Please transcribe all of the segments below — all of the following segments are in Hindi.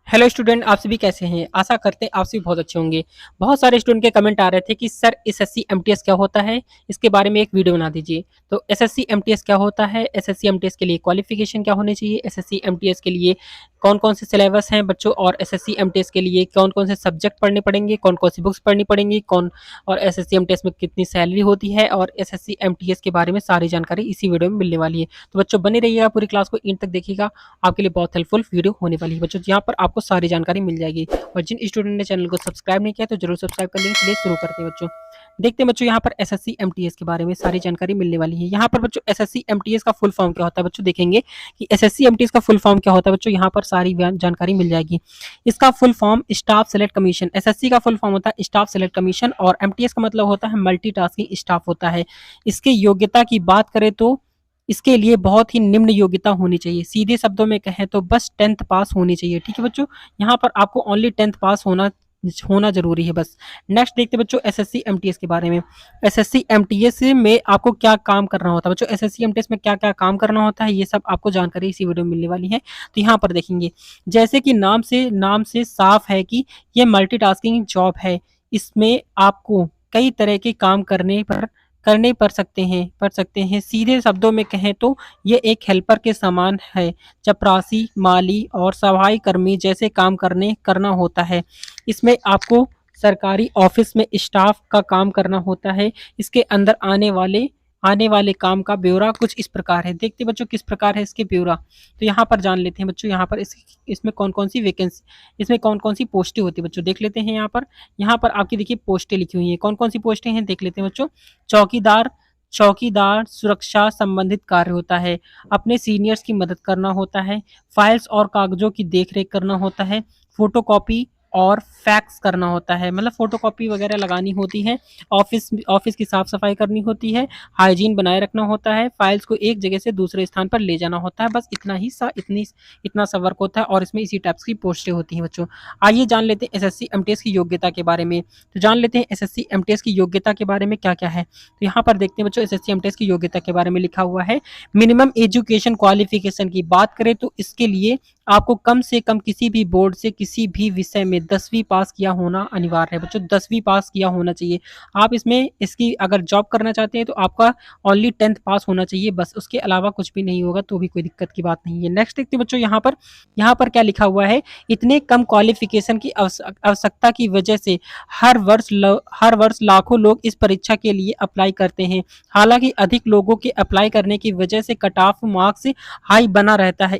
हेलो स्टूडेंट, आप सभी कैसे हैं? आशा करते हैं आप सभी बहुत अच्छे होंगे। बहुत सारे स्टूडेंट के कमेंट आ रहे थे कि सर एसएससी एमटीएस क्या होता है, इसके बारे में एक वीडियो बना दीजिए। तो एसएससी एमटीएस क्या होता है, एसएससी एमटीएस के लिए क्वालिफिकेशन क्या होनी चाहिए, एसएससी एमटीएस के लिए कौन कौन से सिलेबस हैं बच्चों, और एसएससी एमटीएस के लिए कौन कौन से सब्जेक्ट पढ़ने पड़ेंगे, कौन कौन सी बुक्स पढ़नी पड़ेंगी, कौन और एसएससी एमटीएस में कितनी सैलरी होती है, और एसएससी एमटीएस के बारे में सारी जानकारी इसी वीडियो में मिलने वाली है। तो बच्चों बने रहिएगा, पूरी क्लास को एंड तक देखिएगा, आपके लिए बहुत हेल्पफुल वीडियो होने वाली है बच्चों। यहाँ पर आपको सारी जानकारी मिल जाएगी। और जिन स्टूडेंट ने चैनल को सब्सक्राइब नहीं किया तो जरूर सब्सक्राइब कर लेंगे। चलिए शुरू करते हैं बच्चों। देखते हैं बच्चों यहाँ पर एसएससी एमटीएस के बारे में सारी जानकारी मिलने वाली है। यहाँ पर बच्चों एसएससी एमटीएस का फुल फॉर्म क्या होता है बच्चों, देखेंगे कि एसएससी एमटीएस का फुल फॉर्म क्या होता है बच्चों। यहाँ पर सारी जानकारी मिल जाएगी। इसका full form staff select commission, SSC का फुल फॉर्म होता है स्टाफ सेलेक्ट कमीशन, और एमटीएस का मतलब होता है मल्टीटास्किंग स्टाफ होता है। इसके योग्यता की बात करें तो इसके लिए बहुत ही निम्न योग्यता होनी चाहिए। सीधे शब्दों में कहें तो बस 10th पास होनी चाहिए। ठीक है बच्चों, यहाँ पर आपको ओनली 10th पास होना होना जरूरी है बस। नेक्स्ट देखते हैं बच्चों एसएससी एमटीएस के बारे में। एसएससी एमटीएस में आपको क्या काम करना होता है बच्चों, एसएससी एमटीएस में क्या क्या काम करना होता है, ये सब आपको जानकारी इसी वीडियो में मिलने वाली है। तो यहाँ पर देखेंगे, जैसे कि नाम से साफ है कि ये मल्टीटास्किंग जॉब है। इसमें आपको कई तरह के काम करने पड़ सकते हैं। सीधे शब्दों में कहें तो ये एक हेल्पर के समान है। चपरासी, माली और सफाई कर्मी जैसे काम करना होता है। इसमें आपको सरकारी ऑफिस में स्टाफ का काम करना होता है। इसके अंदर आने वाले काम का ब्यौरा कुछ इस प्रकार है। देखते बच्चों किस प्रकार है इसके ब्यौरा। तो यहाँ पर जान लेते हैं बच्चों, यहाँ पर इसमें कौन कौन सी वैकेंसी, इसमें कौन कौन सी पोस्टें होती है बच्चों, देख लेते हैं। यहाँ पर आपकी देखिए पोस्टें लिखी हुई हैं। कौन कौन सी पोस्टें हैं देख लेते हैं बच्चों। चौकीदार, चौकीदार सुरक्षा संबंधित कार्य होता है। अपने सीनियर्स की मदद करना होता है। फाइल्स और कागजों की देखरेख करना होता है। फोटोकॉपी और फैक्स करना होता है, मतलब फोटोकॉपी वगैरह लगानी होती है। ऑफिस की साफ सफाई करनी होती है। हाइजीन बनाए रखना होता है। फाइल्स को एक जगह से दूसरे स्थान पर ले जाना होता है। बस इतना सा वर्क होता है, और इसमें इसी टाइप्स की पोस्टें होती हैं बच्चों। आइए जान लेते हैं एसएससी एमटीएस की योग्यता के बारे में। तो जान लेते हैं एसएससी एमटीएस की योग्यता के बारे में क्या क्या है। तो यहाँ पर देखते हैं बच्चों एसएससी एमटीएस की योग्यता के बारे में लिखा हुआ है। मिनिमम एजुकेशन क्वालिफिकेशन की बात करें तो इसके लिए आपको कम से कम किसी भी बोर्ड से किसी भी विषय में 10वीं पास किया होना अनिवार्य है बच्चों। 10वीं पास किया होना चाहिए। आप इसमें इसकी अगर जॉब करना चाहते हैं तो आपका ओनली 10th पास होना चाहिए बस, उसके अलावा कुछ भी नहीं होगा तो भी कोई दिक्कत की बात नहीं है। नेक्स्ट देखते हैं बच्चों, यहाँ पर क्या लिखा हुआ है। इतने कम क्वालिफिकेशन की आवश्यकता की वजह से हर वर्ष लाखों लोग इस परीक्षा के लिए अप्लाई करते हैं। हालांकि अधिक लोगों के अप्लाई करने की वजह से कट ऑफ मार्क्स हाई बना रहता है।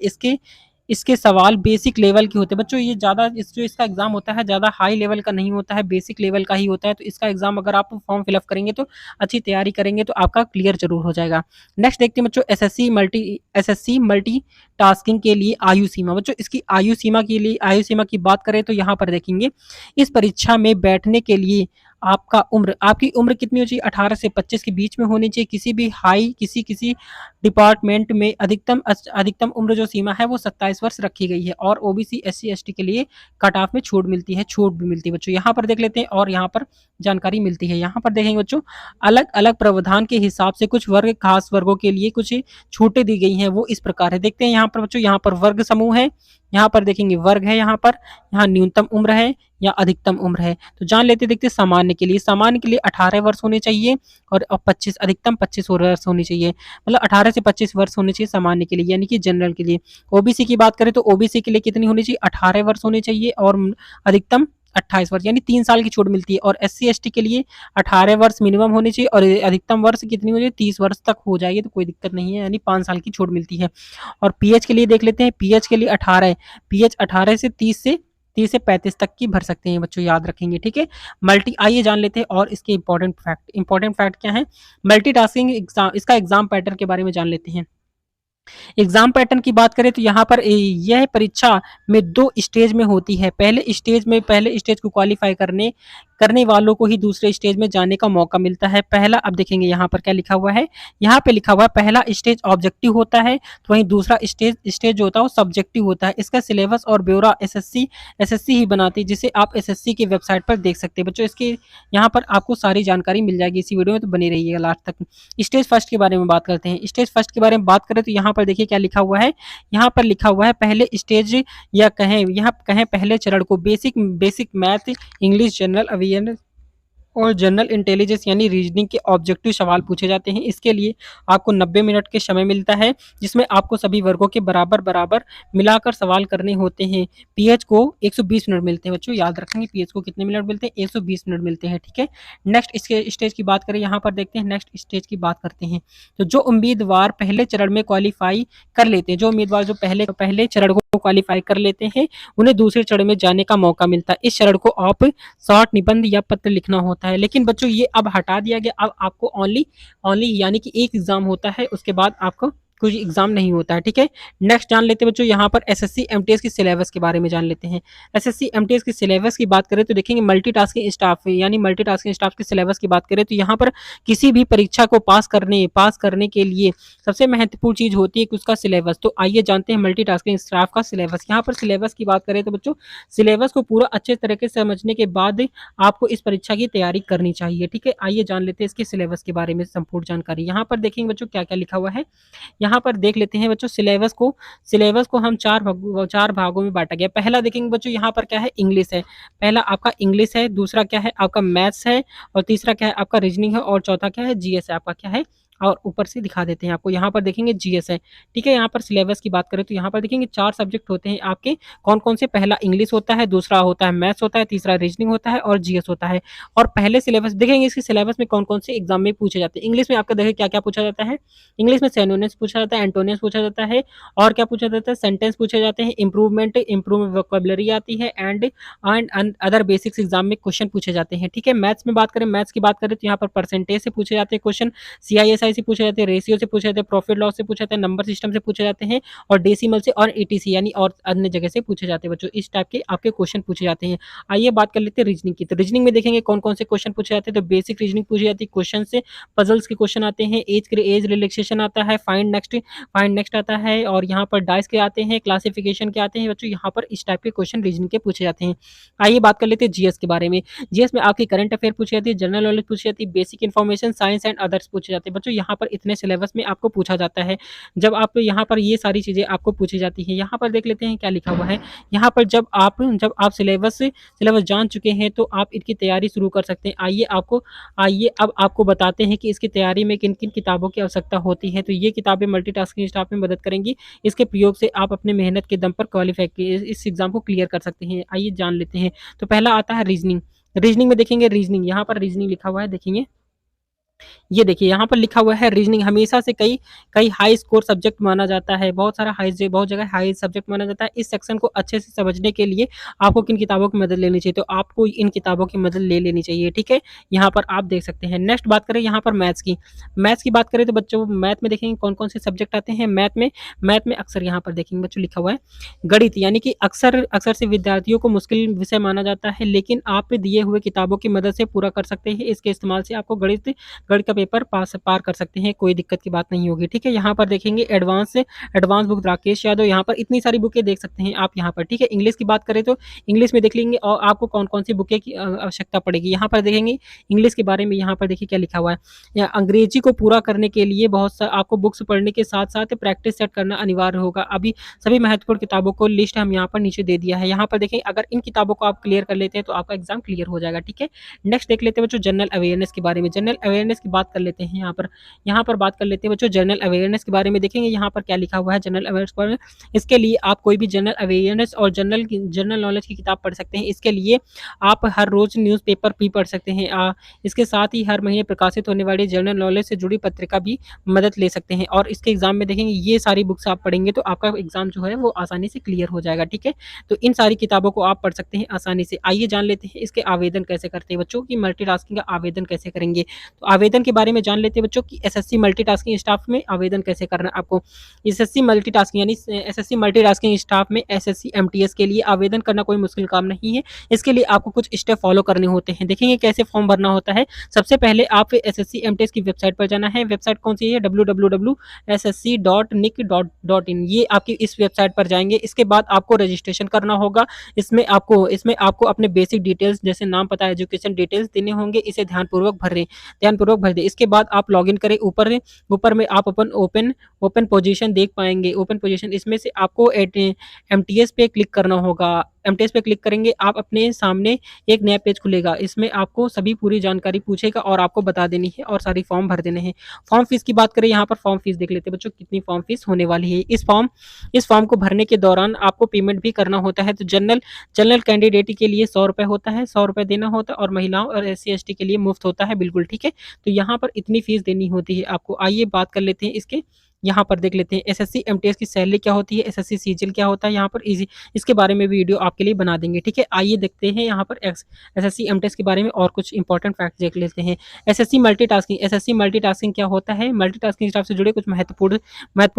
इसके सवाल बेसिक लेवल के होते हैं बच्चों। ये ज़्यादा जो इसका एग्जाम होता है ज़्यादा हाई लेवल का नहीं होता है, बेसिक लेवल का ही होता है। तो इसका एग्जाम अगर आप फॉर्म फिलअप करेंगे तो अच्छी तैयारी करेंगे तो आपका क्लियर जरूर हो जाएगा। नेक्स्ट देखते हैं बच्चों एसएससी मल्टी टास्किंग के लिए आयु सीमा। बच्चों इसकी आयु सीमा की बात करें तो यहाँ पर देखेंगे, इस परीक्षा में बैठने के लिए आपकी उम्र कितनी हो चाहिए, 18 से 25 के बीच में होनी चाहिए। किसी डिपार्टमेंट में अधिकतम उम्र जो सीमा है वो 27 वर्ष रखी गई है। और ओबीसी एससी एसटी के लिए कट ऑफ में छूट भी मिलती है बच्चों। यहाँ पर देख लेते हैं और यहाँ पर जानकारी मिलती है। यहाँ पर देखेंगे बच्चों, अलग अलग प्रावधान के हिसाब से कुछ वर्ग खास वर्गों के लिए कुछ छूटें दी गई हैं, वो इस प्रकार है। देखते हैं यहाँ पर बच्चों, यहाँ पर वर्ग समूह है, यहाँ पर देखेंगे वर्ग है, यहाँ न्यूनतम उम्र है या अधिकतम उम्र है। तो जान लेते देखते सामान्य के लिए 18 वर्ष होने चाहिए, और 25 अधिकतम 25 वर्ष होनी चाहिए। मतलब 18 से 25 वर्ष होने चाहिए सामान्य के लिए, यानी कि जनरल के लिए। ओबीसी की बात करें तो ओबीसी के लिए कितनी होनी चाहिए, 18 वर्ष होने चाहिए, और अधिकतम 28 वर्ष, यानी 3 साल की छूट मिलती है। और एससी एसटी के लिए 18 वर्ष मिनिमम होनी चाहिए, और अधिकतम वर्ष कितनी हो जाए, 30 वर्ष तक हो जाएगी तो कोई दिक्कत नहीं है, यानी 5 साल की छूट मिलती है। और पीएच के लिए देख लेते हैं, पीएच के लिए 18 है। पीएच 18 से 30 से 35 तक की भर सकते हैं बच्चों, याद रखेंगे। ठीक है, आइए जान लेते हैं और इसके इंपॉर्टेंट फैक्ट क्या है। मल्टीटास्किंग एग्जाम, इसका एग्जाम पैटर्न के बारे में जान लेते हैं। एग्जाम पैटर्न की बात करें तो यहाँ पर यह परीक्षा में 2 स्टेज में होती है। पहले स्टेज को क्वालिफाई करने करने वालों को ही दूसरे स्टेज में जाने का मौका मिलता है। पहला, अब देखेंगे यहाँ पर क्या लिखा हुआ है, यहाँ पे लिखा हुआ है पहला स्टेज ऑब्जेक्टिव होता है, तो वहीं दूसरा स्टेज स्टेज जो होता है वो सब्जेक्टिव होता है। इसका सिलेबस और ब्यौरा एसएससी ही बनाती है, जिसे आप एसएससी की वेबसाइट पर देख सकते हैं। बच्चों इसके यहाँ पर आपको सारी जानकारी मिल जाएगी इसी वीडियो में, तो बनी रहिएगा लास्ट तक। स्टेज फर्स्ट के बारे में बात करते हैं। स्टेज फर्स्ट के बारे में बात करें तो यहाँ पर देखिए क्या लिखा हुआ है, यहाँ पर लिखा हुआ है पहले स्टेज या कहें यहाँ कहें पहले चरण को basic math, English, general awareness और जनरल इंटेलिजेंस यानी रीजनिंग के ऑब्जेक्टिव सवाल पूछे जाते हैं। इसके लिए आपको 90 मिनट के समय मिलता है, जिसमें आपको सभी वर्गों के बराबर बराबर मिलाकर सवाल करने होते हैं। पीएच को 120 मिनट मिलते हैं। बच्चों याद रखेंगे पीएच को कितने मिनट मिलते हैं, 120 मिनट मिलते हैं। ठीक है, नेक्स्ट इसके स्टेज की बात करें, यहाँ पर देखते हैं नेक्स्ट स्टेज की बात करते हैं। तो जो उम्मीदवार पहले चरण में क्वालिफाई कर लेते हैं, जो उम्मीदवार जो पहले चरण को क्वालिफाई कर लेते हैं, उन्हें दूसरे चरण में जाने का मौका मिलता है। इस चरण को आप शॉर्ट निबंध या पत्र लिखना होता है, लेकिन बच्चों ये अब हटा दिया गया। अब आपको ओनली यानी कि एक एग्जाम होता है, उसके बाद आपको कुछ एग्जाम नहीं होता है। ठीक है, नेक्स्ट जान लेते हैं बच्चों, यहाँ पर एसएससी एमटीएस की सिलेबस के बारे में जान लेते हैं। एसएससी एमटीएस की सिलेबस की बात करें तो देखेंगे मल्टीटास्किंग स्टाफ यानी मल्टीटास्किंग स्टाफ की सिलेबस की बात करें तो यहाँ पर किसी भी परीक्षा को पास करने के लिए सबसे महत्वपूर्ण चीज होती है कि उसका सिलेबस। तो आइए जानते हैं मल्टीटास्किंग स्टाफ का सिलेबस। यहाँ पर सिलेबस की बात करें तो बच्चों सिलेबस को पूरा अच्छे तरीके से समझने के बाद आपको इस परीक्षा की तैयारी करनी चाहिए। ठीक है, आइए जान लेते हैं इसके सिलेबस के बारे में संपूर्ण जानकारी। यहाँ पर देखेंगे बच्चों क्या क्या लिखा हुआ है, यहाँ पर देख लेते हैं बच्चों। सिलेबस को हम चार भागों में बांटा गया। पहला देखेंगे बच्चों यहाँ पर क्या है, इंग्लिश है। पहला आपका इंग्लिश है, दूसरा क्या है आपका मैथ्स है, और तीसरा क्या है आपका रीजनिंग है, और चौथा क्या है जीएस है आपका क्या है, और ऊपर से दिखा देते हैं आपको। यहाँ पर देखेंगे जीएस है। ठीक है, यहाँ पर सिलेबस की बात करें तो यहाँ पर देखेंगे 4 सब्जेक्ट होते हैं आपके। कौन कौन से, पहला इंग्लिश होता है, दूसरा होता है मैथ्स होता है, तीसरा रीजनिंग होता है, और जीएस होता है। और पहले सिलेबस देखेंगे इसके सिलेबस में कौन कौन से एग्जाम में पूछे जाते हैं। इंग्लिश में आपका देखिए क्या क्या पूछा जाता है। इंग्लिश में सिनोनिम्स पूछा जाता है, एंटोनिम्स पूछा जाता है, और क्या पूछा जाता है, सेंटेंस पूछे जाते हैं, इंप्रूव वोकैबुलरी आती है, एंड अदर बेसिक्स एग्जाम में क्वेश्चन पूछे जाते हैं। ठीक है, मैथ्स में बात करें, मैथ्स की बात करें तो यहाँ पर परसेंटेज से पूछे जाते हैं क्वेश्चन, सीआईएसआई से पूछे जाते हैं, रेशियो से पूछे जाते हैं, प्रॉफिट लॉस से पूछे जाते हैं, नंबर सिस्टम से पूछे जाते हैं, और डेसिमल से और ईटीसी यानी और अन्य जगह से पूछे जाते हैं। बच्चों इस टाइप के आपके क्वेश्चन पूछे जाते हैं। आइए बात कर लेते हैं रीजनिंग की। तो रीजनिंग में देखेंगे कौन कौन से क्वेश्चन पूछे जाते हैं। तो बेसिक रीजनिंग पूछी जाती है, क्वेश्चन से पजल्स के क्वेश्चन आते हैं, एज रिलैक्सेशन आता है, फाइंड नेक्स्ट आता है, और यहाँ पर डाइस के आते हैं, क्लासिफिकेशन के आते हैं। बच्चों यहाँ पर इस टाइप के क्वेश्चन रीजनिंग के पूछे जाते हैं। आइए बात कर लेते हैं जीएस के बारे में। जीएस में आपकी करंट अफेयर पूछी जाती है, जनरल नॉलेज पूछी जाती है, basic information, science and others पूछे जाते हैं। बच्चों यहाँ पर इतने सिलेबस में आपको पूछा जाता है। जब आप यहाँ पर ये सारी चीजें आपको पूछी जाती है। यहाँ पर देख लेते हैं क्या लिखा हुआ है। यहाँ पर जब आप सिलेबस जान चुके हैं तो आप इनकी तैयारी शुरू कर सकते हैं। आइए अब आपको बताते हैं कि इसकी तैयारी में किन किन किताबों की आवश्यकता होती है। तो ये किताबें मल्टीटास्किंग स्टाफ में मदद करेंगी। इसके प्रयोग से आप अपने मेहनत के दम पर क्वालिफाई इस एग्जाम को क्लियर कर सकते हैं। आइए जान लेते हैं। तो पहला आता है रीजनिंग। रीजनिंग में देखेंगे, रीजनिंग यहाँ पर रीजनिंग लिखा हुआ है, देखेंगे ये देखिए यहाँ पर लिखा हुआ है रीजनिंग हमेशा से कई हाई स्कोर सब्जेक्ट माना जाता है। बहुत जगह हाई सब्जेक्ट माना जाता है। इस सेक्शन को अच्छे से समझने के लिए आपको किन किताबों की मदद लेनी चाहिए, तो आपको इन किताबों की मदद ले लेनी चाहिए। ठीक है, यहाँ पर आप देख सकते हैं। नेक्स्ट बात करें यहाँ पर मैथ्स की बात करें तो बच्चों मैथ में देखेंगे कौन कौन से सब्जेक्ट आते हैं। मैथ में अक्सर यहाँ पर देखेंगे बच्चों लिखा हुआ है गणित, यानी कि अक्सर से विद्यार्थियों को मुश्किल विषय माना जाता है, लेकिन आप दिए हुए किताबों की मदद से पूरा कर सकते हैं। इसके इस्तेमाल से आपको गणित का पेपर पार कर सकते हैं, कोई दिक्कत की बात नहीं होगी। ठीक है, यहाँ पर देखेंगे एडवांस बुक राकेश यादव, यहाँ पर इतनी सारी बुकें देख सकते हैं आप यहाँ पर। ठीक है, इंग्लिश की बात करें तो इंग्लिश में देख लेंगे और आपको कौन कौन सी बुकें की आवश्यकता पड़ेगी। यहाँ पर देखेंगे इंग्लिश के बारे में, यहाँ पर देखिए क्या लिखा हुआ है। अंग्रेजी को पूरा करने के लिए आपको बुक्स पढ़ने के साथ साथ प्रैक्टिस सेट करना अनिवार्य होगा। अभी सभी महत्वपूर्ण किताबों को लिस्ट हम यहाँ पर नीचे दे दिया है। यहाँ पर देखें अगर इन किताबों को आप क्लियर कर लेते हैं तो आपका एग्जाम क्लियर हो जाएगा। ठीक है, नेक्स्ट देख लेते हैं बच्चों जनरल अवेयरनेस के बारे में। जनरल अवेयरनेस की बात कर लेते हैं। यहाँ पर बात कर लेते हैं बच्चों जनरल अवेयरनेस के बारे में। देखेंगे यहाँ पर क्या लिखा हुआ है जनरल अवेयरनेस पर। इसके लिए आप कोई भी जनरल अवेयरनेस और जनरल नॉलेज की किताब पढ़ सकते हैं। इसके लिए आप हर रोज न्यूज़पेपर भी पढ़ सकते हैं। इसके साथ ही हर महीने प्रकाशित होने वाली जनरल नॉलेज से जुड़ी पत्रिका भी मदद ले सकते हैं। और इसके एग्जाम में देखेंगे ये सारी बुक्स आप पढ़ेंगे तो आपका एग्जाम जो है वो आसानी से क्लियर हो जाएगा। ठीक है, तो इन सारी किताबों को आप पढ़ सकते हैं आसानी से। आइए जान लेते हैं इसके आवेदन कैसे करते हैं बच्चों की मल्टीटास्किंग का आवेदन कैसे करेंगे। तो आवेदन आवेदन के बारे में जान लेते हैं बच्चों कि एसएससी मल्टीटास्किंग स्टाफ में आवेदन कैसे करना है आपको। एसएससी मल्टीटास्किंग यानी एसएससी मल्टीटास्किंग स्टाफ में एसएससी एमटीएस के लिए आवेदन करना कोई मुश्किल काम नहीं है। इसके लिए आपको कुछ स्टेप फॉलो करने होते हैं। देखेंगे कैसे फॉर्म भरना होता है। सबसे पहले आप एसएससी एमटीएस की वेबसाइट पर जाना है। वेबसाइट कौन सी है? www.ssc.nic.in। ये आपकी इस वेबसाइट पर जाएंगे। इसके बाद आपको रजिस्ट्रेशन करना होगा। इसमें आपको अपने बेसिक डिटेल्स जैसे नाम, पता, एजुकेशन डिटेल्स देने होंगे। इसे ध्यानपूर्वक भर दें। इसके बाद आप लॉगिन करें। ऊपर में आप अपन ओपन पोजीशन देख पाएंगे। ओपन पोजीशन इसमें से आपको एमटीएस पे क्लिक करना होगा। एमटीएस पे क्लिक करेंगे, आप अपने सामने एक नया पेज खुलेगा। इसमें आपको सभी पूरी जानकारी पूछेगा और आपको बता देनी है और सारी फॉर्म भर देने हैं। फॉर्म फीस की बात करें, यहाँ पर फॉर्म फीस देख लेते हैं बच्चों कितनी फॉर्म फीस होने वाली है। इस फॉर्म को भरने के दौरान आपको पेमेंट भी करना होता है। तो जनरल कैंडिडेट के लिए 100 रुपये होता है, 100 रुपये देना होता है, और महिलाओं और SC ST के लिए मुफ्त होता है, बिल्कुल ठीक है। तो यहाँ पर इतनी फीस देनी होती है आपको। आइए बात कर लेते हैं इसके। यहाँ पर देख लेते हैं एसएससी एमटीएस की सैलरी क्या होती है, एसएससी सीजीएल क्या होता है। यहाँ पर इजी इसके बारे में वीडियो आपके लिए बना देंगे, ठीक है। आइए देखते हैं यहाँ पर एसएससी एमटीएस के बारे में और कुछ इंपॉर्टेंट फैक्ट देख लेते हैं। एसएससी मल्टीटास्किंग क्या होता है। मल्टीटास्किंग स्टाफ से जुड़े कुछ महत्वपूर्ण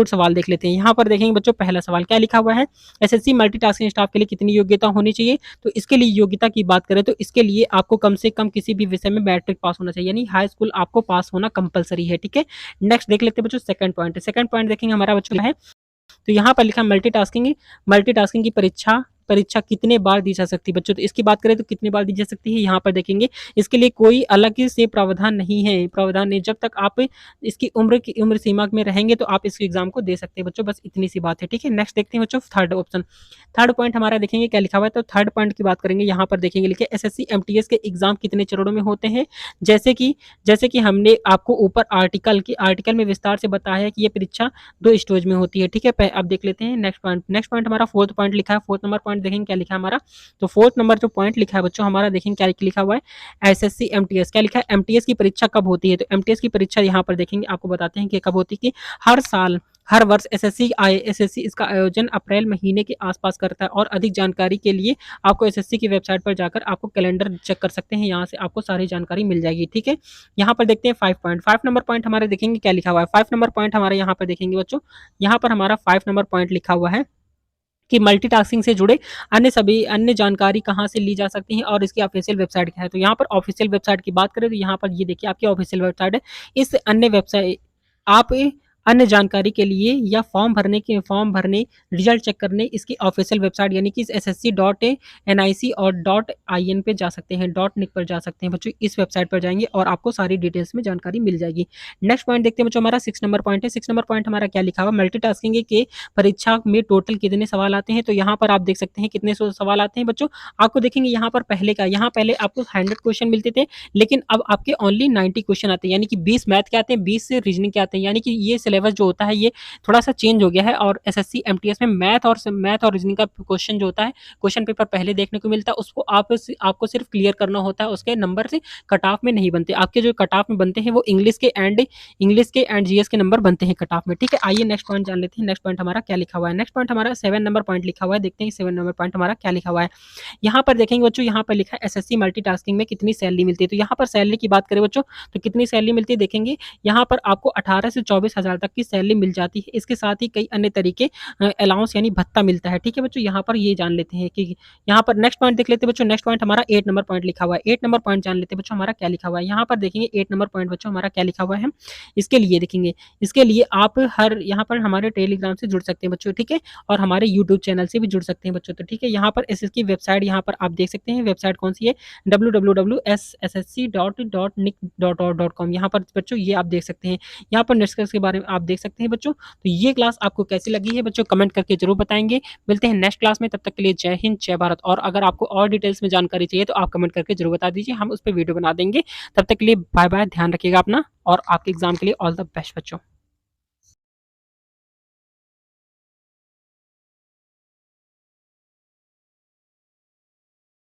सवाल देख लेते हैं। यहाँ पर देखेंगे बच्चों, पहला सवाल क्या लिखा हुआ है, एसएससी मल्टीटास्किंग स्टाफ के लिए कितनी योग्यता होनी चाहिए। तो इसके लिए योग्यता की बात करें तो इसके लिए आपको कम से कम किसी भी विषय में मैट्रिक पास होना चाहिए, यानी हाई स्कूल आपको पास होना कंपलसरी है, ठीक है। नेक्स्ट देख लेते हैं बच्चों सेकंड पॉइंट देखेंगे हमारा बच्चों का है। तो यहाँ पर लिखा मल्टीटास्किंग की परीक्षा कितने बार दी जा सकती है बच्चों। तो इसकी बात करें तो कितने बार दी जा सकती है, यहाँ पर देखेंगे इसके लिए कोई अलग से प्रावधान नहीं। जब तक आप इसकी उम्र सीमा में रहेंगे तो आप इसके एग्जाम को दे सकते हैं बच्चों, बस इतनी सी बात है, ठीक है। नेक्स्ट देखते हैं बच्चों थर्ड पॉइंट हमारा देखेंगे क्या लिखा हुआ है। तो थर्ड पॉइंट की बात करेंगे, यहाँ पर देखेंगे लिखे एसएससी एमटीएस के एग्जाम कितने चरणों में होते हैं। जैसे कि हमने आपको ऊपर आर्टिकल में विस्तार से बताया है कि ये परीक्षा 2 स्टेज में होती है, ठीक है। अब देख लेते हैं नेक्स्ट पॉइंट हमारा फोर्थ पॉइंट लिखा है। फोर्थ नंबर पॉइंट देखेंगे क्या लिखा है हमारा। तो फोर्थ नंबर जो पॉइंट लिखा है बच्चों हमारा, देखेंगे क्या लिखा हुआ है, एसएससी एमटीएस क्या लिखा है, एमटीएस की परीक्षा कब होती है। तो एमटीएस की परीक्षा यहाँ पर देखेंगे आपको बताते हैं कि कब होती है, कि हर वर्ष एसएससी इसका आयोजन अप्रैल महीने के आसपास करता है। और अधिक जानकारी के लिए आपको एसएससी की वेबसाइट पर जाकर आपको कैलेंडर चेक कर सकते हैं, यहाँ से आपको सारी जानकारी मिल जाएगी, ठीक है। यहाँ पर देखते हैं 5 नंबर पॉइंट हमारे देखेंगे क्या लिखा हुआ है। 5 नंबर पॉइंट हमारे यहाँ पर देखेंगे बच्चों, यहाँ पर हमारा 5 नंबर पॉइंट लिखा हुआ है कि मल्टीटास्किंग से जुड़े अन्य जानकारी कहाँ से ली जा सकती है और इसकी ऑफिशियल वेबसाइट क्या है। तो यहाँ पर ऑफिशियल वेबसाइट की बात करें तो यहाँ पर ये देखिए आपकी ऑफिशियल वेबसाइट है। इस आप अन्य जानकारी के लिए या फॉर्म भरने रिजल्ट चेक करने इसकी ऑफिशियल वेबसाइट यानी कि ssc.nic और .in पे जा सकते हैं, .nic पर जा सकते हैं बच्चों। इस वेबसाइट पर जाएंगे और आपको सारी डिटेल्स में जानकारी मिल जाएगी। नेक्स्ट पॉइंट देखते हैं बच्चों हमारा 6 नंबर पॉइंट है। 6 नंबर पॉइंट हमारा क्या लिखा हुआ, मल्टीटास्किंग के परीक्षा में टोटल कितने सवाल आते हैं। तो यहाँ पर आप देख सकते हैं कितने सवाल आते हैं बच्चों। आपको देखेंगे यहाँ पर पहले आपको 100 क्वेश्चन मिलते थे, लेकिन अब आपके ओनली 90 क्वेश्चन आते हैं, यानी कि 20 मैथ के आते हैं, 20 से रीजनिंग के आते हैं। यानी कि ये सिलेबस जो होता है ये थोड़ा सा चेंज हो गया है। और एसएससी एमटीएस में मैथ और रीजनिंग का क्वेश्चन जो होता है, क्वेश्चन पेपर पहले देखने को मिलता है, उसको आपको सिर्फ क्लियर करना होता है, उसके नंबर से कट ऑफ में नहीं बनते। आपके जो कट ऑफ में बनते हैं वो इंग्लिश के एंड जीएस के नंबर बनते हैं कट ऑफ में, ठीक है। आइए नेक्स्ट पॉइंट जान लेते हैं। नेक्स्ट पॉइंट हमारा क्या लिखा हुआ है। नेक्स्ट पॉइंट हमारा 7 नंबर पॉइंट लिखा हुआ है। देखते हैं 7 नंबर पॉइंट हमारा क्या लिखा हुआ है। यहाँ पर देखेंगे बच्चों, यहाँ पर लिखा है एसएससी मल्टीटास्किंग में कितनी सैलरी मिलती है। तो यहाँ पर सैलरी की बात करें बच्चों तो कितनी सैलरी मिलती है, देखेंगे यहाँ पर आपको 18 से 24 हज़ार तक की सैलरी मिल जाती है। इसके साथ ही कई अन्य तरीके अलाउंस यानी भत्ता मिलता है, ठीक है बच्चों। यहाँ पर ये जान लेते हैं कि यहाँ पर नेक्स्ट पॉइंट देख लेते हैं बच्चों। नेक्स्ट पॉइंट हमारा 8 नंबर पॉइंट लिखा हुआ है। 8 नंबर पॉइंट जान लेते हैं बच्चों हमारा क्या लिखा हुआ है। यहाँ पर देखेंगे 8 नंबर पॉइंट बच्चों हमारा क्या लिखा हुआ है। इसके लिए देखेंगे, इसके लिए आप यहाँ पर हमारे टेलीग्राम से जुड़ सकते हैं बच्चों, ठीक है, और हमारे यूट्यूब चैनल से भी जुड़ सकते हैं बच्चों। तो ठीक है, यहाँ पर एसएससी की वेबसाइट यहाँ पर आप देख सकते हैं। वेबसाइट कौन सी है, www.ssc.nic.com। यहाँ पर बच्चों ये आप देख सकते हैं। यहाँ पर निष्कर्ष के बारे में आप देख सकते हैं बच्चों। तो ये क्लास आपको कैसी लगी है बच्चों, कमेंट करके जरूर बताएंगे। मिलते हैं नेक्स्ट क्लास में, तब तक के लिए जय हिंद जय भारत। और अगर आपको और डिटेल्स में जानकारी चाहिए तो आप कमेंट करके जरूर बता दीजिए, हम उस पर वीडियो बना देंगे। तब तक के लिए बाय बाय, ध्यान रखिएगा अपना और आपके एग्जाम के लिए ऑल द बेस्ट बच्चों।